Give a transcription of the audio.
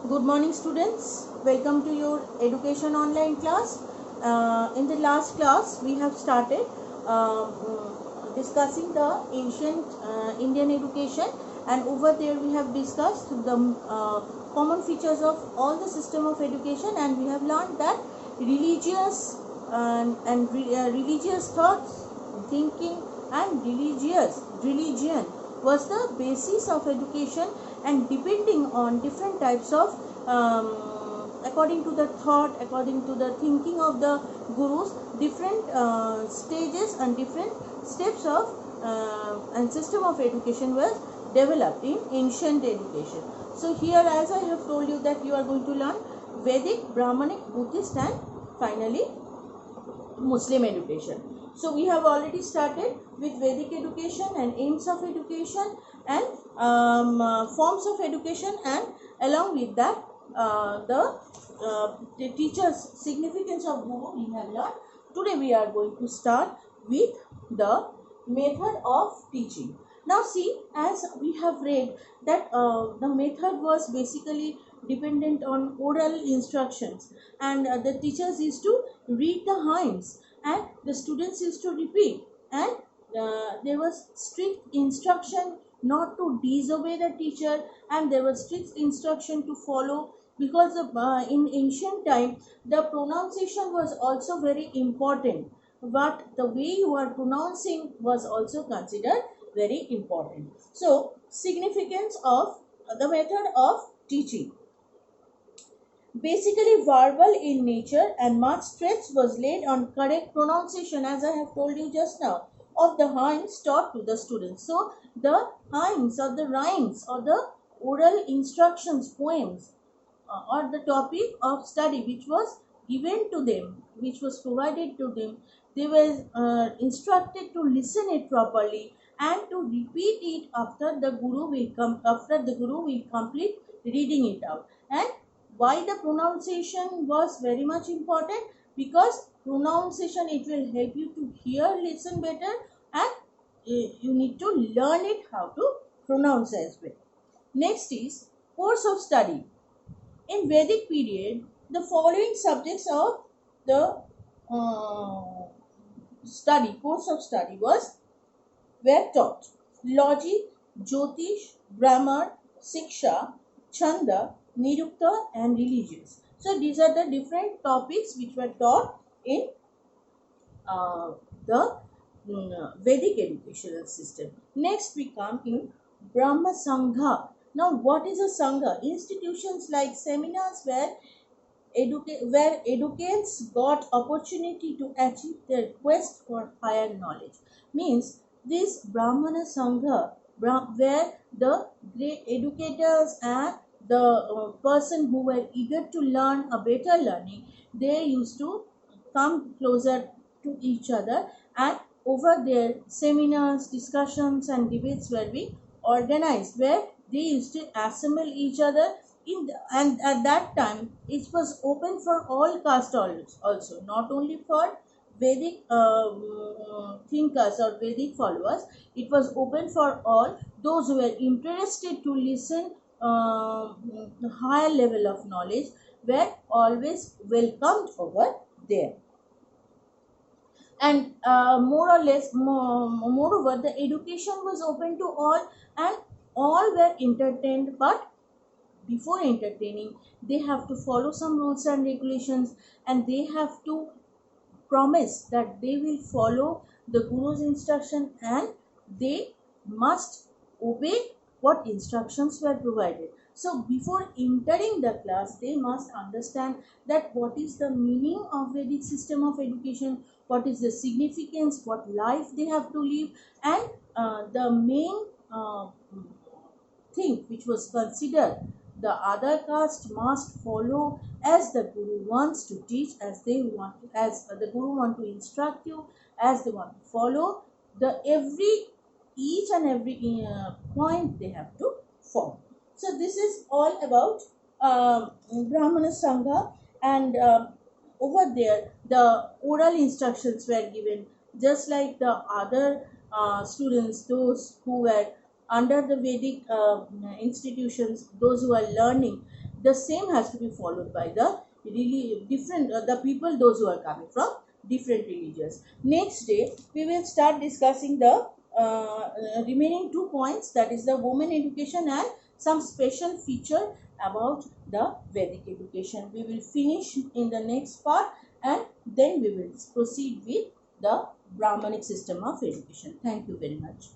Good morning, students. Welcome to your education online class. In the last class, we have started discussing the ancient Indian education, and over there we have discussed the common features of all the system of education, and we have learned that religious religious thoughts, thinking, and religion was the basis of education, and depending on different types of according to the thought, according to the thinking of the gurus, different stages and different steps of and system of education was developed in ancient education. So here, as I have told you, that you are going to learn Vedic, Brahmanic, Buddhist, and finally Muslim education. So we have already started with Vedic education and aims of education and forms of education, and along with that the teacher's significance of guru we have learned. Today we are going to start with the method of teaching. Now see, as we have read that the method was basically dependent on oral instructions, and the teachers used to read the hymns and the students used to repeat, and there was strict instruction not to disobey the teacher, and there was strict instruction to follow, because in ancient time the pronunciation was also very important, but the way you are pronouncing was also considered very important. So significance of the method of teaching: basically verbal in nature, and much stress was laid on correct pronunciation, as I have told you just now, of the hymns taught to the students. So the hymns or the rhymes or the oral instructions, poems, or the topic of study which was given to them, which was provided to them, they were instructed to listen it properly and to repeat it after the guru will complete reading it out. And why the pronunciation was very much important? Because pronunciation, it will help you to hear, listen better, and you need to learn it how to pronounce as well. Next is course of study. In Vedic period, the following subjects of the uh, course of study were taught: logic, Jyotish, grammar, Siksha, Chanda, Nirukta, and religions. So these are the different topics which were taught in uh, the Vedic educational system. Next, we come in Brahma Sangha. Now, what is a Sangha? Institutions like seminars where educants got opportunity to achieve their quest for higher knowledge. Means this Brahmana Sangha, where the great educators and the person who were eager to learn a better learning, they used to come closer to each other, and over there seminars, discussions, and debates were being organized, where they used to assemble each other and at that time it was open for all caste also, not only for Vedic thinkers or Vedic followers. It was open for all those who were interested to listen higher level of knowledge, were always welcomed over there. And moreover, the education was open to all, and all were entertained, but before entertaining they have to follow some rules and regulations, and they have to promise that they will follow the guru's instruction, and they must obey what instructions were provided. So before entering the class, they must understand that what is the meaning of Vedic system of education, what is the significance, what life they have to live, and the main thing which was considered: the other caste must follow as the guru wants to teach, as the guru want to instruct you, as they want to follow the each and every point they have to follow. So this is all about Brahmana Sangha, and over there the oral instructions were given, just like the other students, those who were under the Vedic institutions, those who are learning, the same has to be followed by the really different the people, those who are coming from different religions. Next day we will start discussing the remaining 2 points, that is the women education and some special feature about the Vedic education. We will finish in the next part, and then we will proceed with the Brahmanic system of education. Thank you very much.